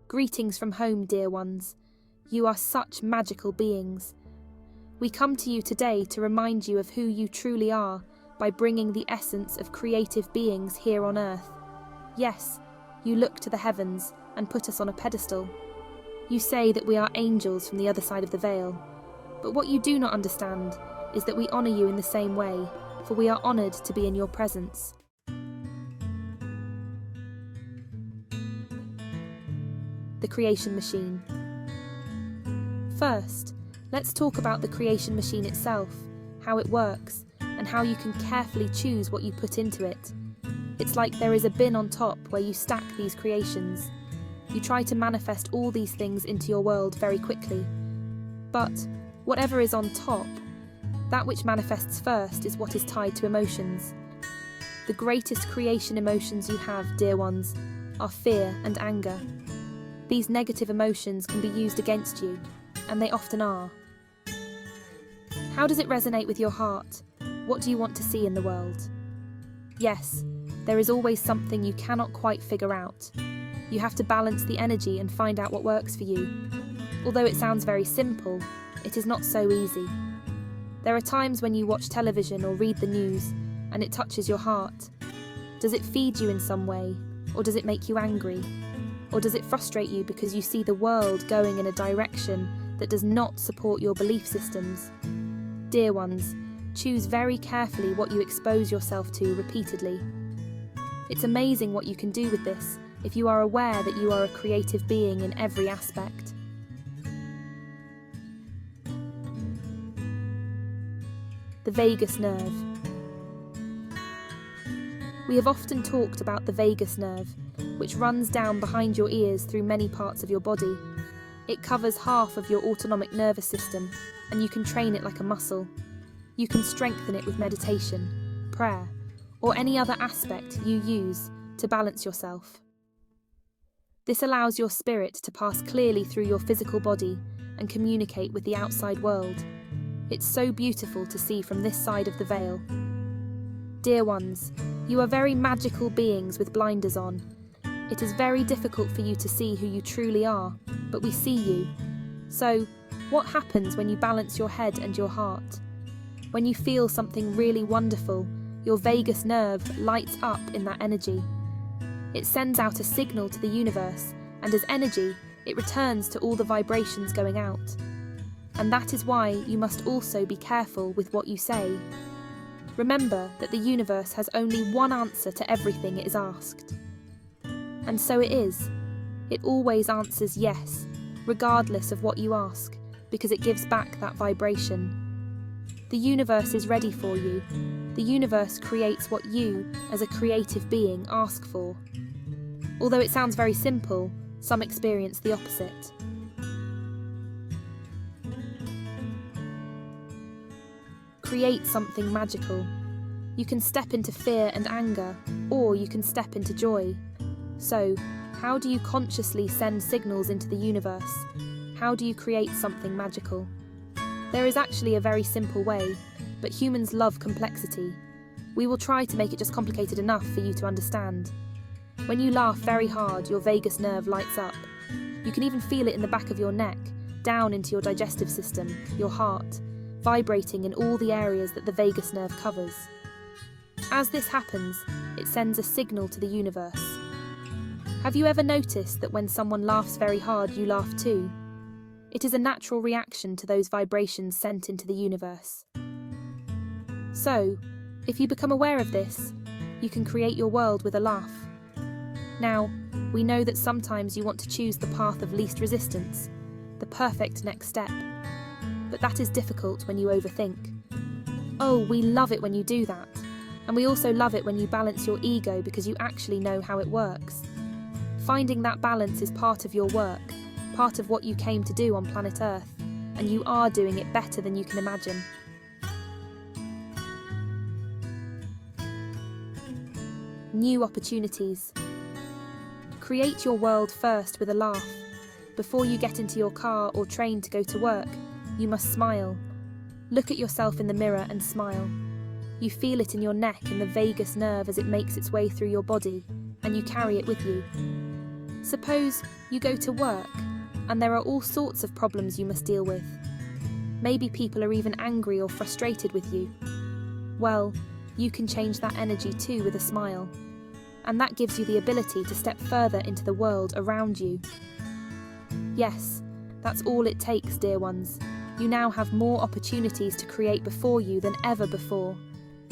Greetings from home, dear ones. You are such magical beings. We come to you today to remind you of who you truly are by bringing the essence of creative beings here on earth. Yes, you look to the heavens and put us on a pedestal. You say that we are angels from the other side of the veil. But what you do not understand is that we honour you in the same way, for we are honoured to be in your presence. The creation machine. First, let's talk about the creation machine itself, how it works, and how you can carefully choose what you put into it. It's like there is a bin on top where you stack these creations. You try to manifest all these things into your world very quickly. But whatever is on top, that which manifests first is what is tied to emotions. The greatest creation emotions you have, dear ones, are fear and anger. These negative emotions can be used against you, and they often are. How does it resonate with your heart? What do you want to see in the world? Yes, there is always something you cannot quite figure out. You have to balance the energy and find out what works for you. Although it sounds very simple, it is not so easy. There are times when you watch television or read the news, and it touches your heart. Does it feed you in some way, or does it make you angry? Or does it frustrate you because you see the world going in a direction that does not support your belief systems? Dear ones, choose very carefully what you expose yourself to repeatedly. It's amazing what you can do with this if you are aware that you are a creative being in every aspect. The vagus nerve. We have often talked about the vagus nerve, which runs down behind your ears through many parts of your body. It covers half of your autonomic nervous system, and you can train it like a muscle. You can strengthen it with meditation, prayer, or any other aspect you use to balance yourself. This allows your spirit to pass clearly through your physical body and communicate with the outside world. It's so beautiful to see from this side of the veil. Dear ones, you are very magical beings with blinders on. It is very difficult for you to see who you truly are, but we see you. So, what happens when you balance your head and your heart? When you feel something really wonderful, your vagus nerve lights up in that energy. It sends out a signal to the universe, and as energy, it returns to all the vibrations going out. And that is why you must also be careful with what you say. Remember that the universe has only one answer to everything it is asked. And so it is. It always answers yes, regardless of what you ask, because it gives back that vibration. The universe is ready for you. The universe creates what you, as a creative being, ask for. Although it sounds very simple, some experience the opposite. Create something magical. You can step into fear and anger, or you can step into joy. So, how do you consciously send signals into the universe? How do you create something magical? There is actually a very simple way, but humans love complexity. We will try to make it just complicated enough for you to understand. When you laugh very hard, your vagus nerve lights up. You can even feel it in the back of your neck, down into your digestive system, your heart, vibrating in all the areas that the vagus nerve covers. As this happens, it sends a signal to the universe. Have you ever noticed that when someone laughs very hard, you laugh too? It is a natural reaction to those vibrations sent into the universe. So, if you become aware of this, you can create your world with a laugh. Now, we know that sometimes you want to choose the path of least resistance, the perfect next step. But that is difficult when you overthink. Oh, we love it when you do that. And we also love it when you balance your ego because you actually know how it works. Finding that balance is part of your work, part of what you came to do on planet Earth, and you are doing it better than you can imagine. New opportunities. Create your world first with a laugh. Before you get into your car or train to go to work, you must smile. Look at yourself in the mirror and smile. You feel it in your neck and the vagus nerve as it makes its way through your body, and you carry it with you. Suppose you go to work and there are all sorts of problems you must deal with. Maybe people are even angry or frustrated with you. Well, you can change that energy too with a smile. And that gives you the ability to step further into the world around you. Yes, that's all it takes, dear ones. You now have more opportunities to create before you than ever before.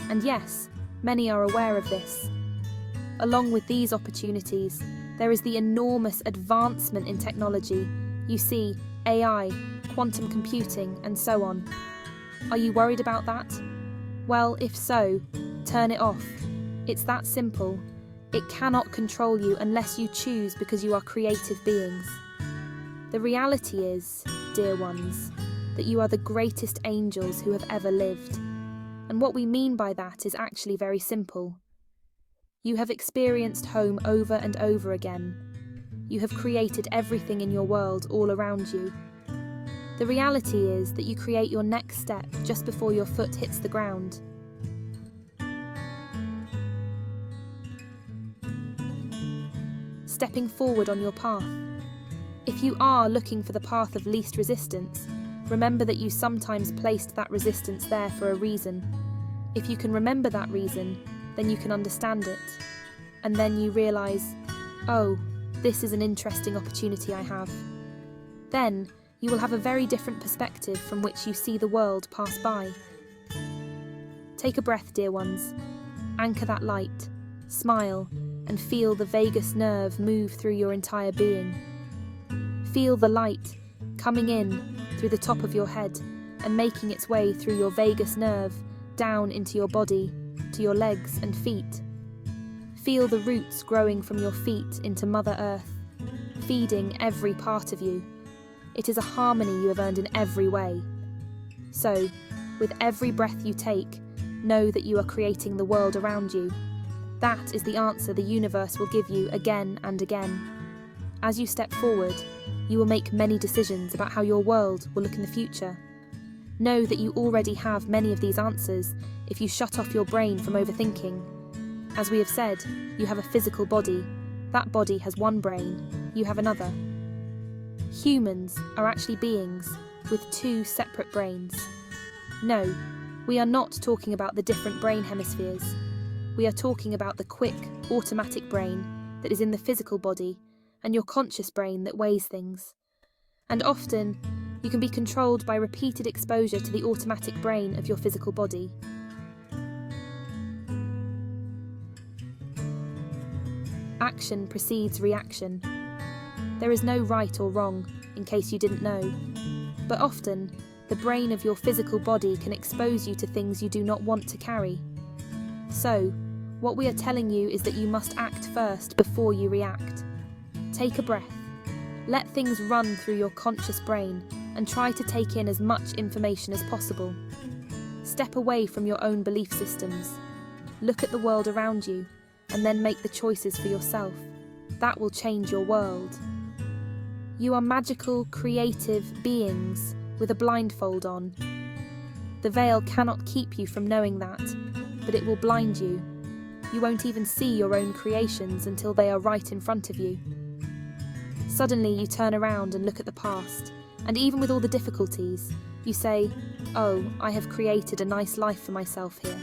And yes, many are aware of this. Along with these opportunities, there is the enormous advancement in technology. You see, AI, quantum computing, and so on. Are you worried about that? Well, if so, turn it off. It's that simple. It cannot control you unless you choose, because you are creative beings. The reality is, dear ones, that you are the greatest angels who have ever lived. And what we mean by that is actually very simple. You have experienced home over and over again. You have created everything in your world all around you. The reality is that you create your next step just before your foot hits the ground. Stepping forward on your path. If you are looking for the path of least resistance, remember that you sometimes placed that resistance there for a reason. If you can remember that reason, then you can understand it. And then you realise, oh, this is an interesting opportunity I have. Then you will have a very different perspective from which you see the world pass by. Take a breath, dear ones. Anchor that light, smile, and feel the vagus nerve move through your entire being. Feel the light coming in through the top of your head and making its way through your vagus nerve down into your body, to your legs and feet. Feel the roots growing from your feet into Mother Earth, feeding every part of you. It is a harmony you have earned in every way. So, with every breath you take, know that you are creating the world around you. That is the answer the universe will give you again and again. As you step forward, you will make many decisions about how your world will look in the future. Know that you already have many of these answers if you shut off your brain from overthinking. As we have said, you have a physical body. That body has one brain, you have another. Humans are actually beings with two separate brains. No, we are not talking about the different brain hemispheres. We are talking about the quick, automatic brain that is in the physical body and your conscious brain that weighs things. And often, you can be controlled by repeated exposure to the automatic brain of your physical body. Action precedes reaction. There is no right or wrong, in case you didn't know. But often, the brain of your physical body can expose you to things you do not want to carry. So, what we are telling you is that you must act first before you react. Take a breath. Let things run through your conscious brain and try to take in as much information as possible. Step away from your own belief systems. Look at the world around you and then make the choices for yourself. That will change your world. You are magical, creative beings with a blindfold on. The veil cannot keep you from knowing that, but it will blind you. You won't even see your own creations until they are right in front of you. Suddenly you turn around and look at the past, and even with all the difficulties, you say, oh, I have created a nice life for myself here.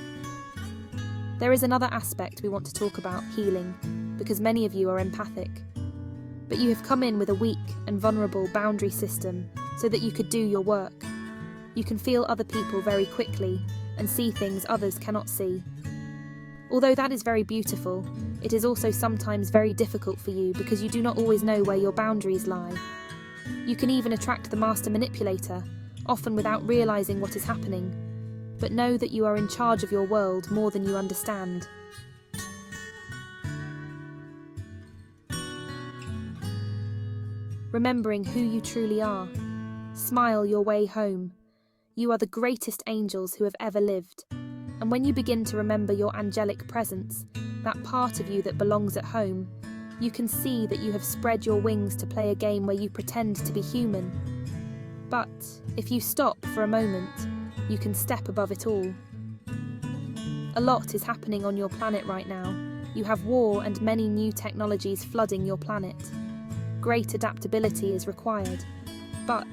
There is another aspect we want to talk about, healing, because many of you are empathic. But you have come in with a weak and vulnerable boundary system so that you could do your work. You can feel other people very quickly and see things others cannot see. Although that is very beautiful, it is also sometimes very difficult for you because you do not always know where your boundaries lie. You can even attract the master manipulator, often without realizing what is happening. But know that you are in charge of your world more than you understand. Remembering who you truly are. Smile your way home. You are the greatest angels who have ever lived. And when you begin to remember your angelic presence, that part of you that belongs at home, you can see that you have spread your wings to play a game where you pretend to be human. But if you stop for a moment, you can step above it all. A lot is happening on your planet right now. You have war and many new technologies flooding your planet. great adaptability is required. But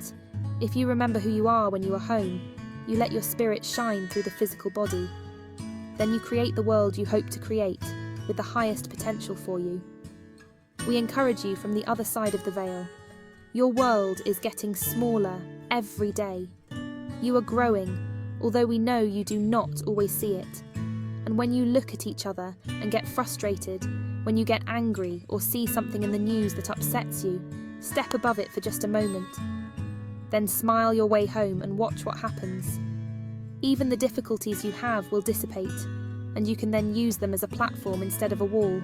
if you remember who you are when you are home, you let your spirit shine through the physical body. Then you create the world you hope to create, with the highest potential for you. We encourage you from the other side of the veil. Your world is getting smaller every day. You are growing, although we know you do not always see it. And when you look at each other and get frustrated, when you get angry or see something in the news that upsets you, step above it for just a moment. Then smile your way home and watch what happens. Even the difficulties you have will dissipate, and you can then use them as a platform instead of a wall.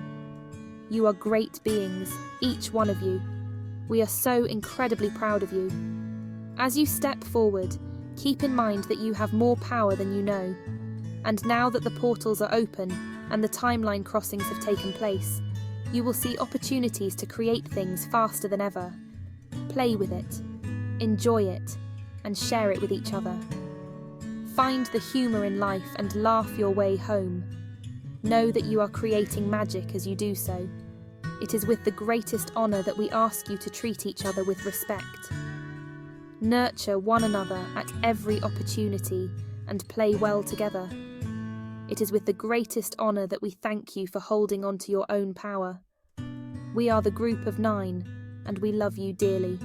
You are great beings, each one of you. We are so incredibly proud of you. As you step forward, keep in mind that you have more power than you know. And now that the portals are open and the timeline crossings have taken place, you will see opportunities to create things faster than ever. Play with it, enjoy it, and share it with each other. Find the humour in life and laugh your way home. Know that you are creating magic as you do so. It is with the greatest honour that we ask you to treat each other with respect. Nurture one another at every opportunity and play well together. It is with the greatest honour that we thank you for holding on to your own power. We are the Group of 9, and we love you dearly.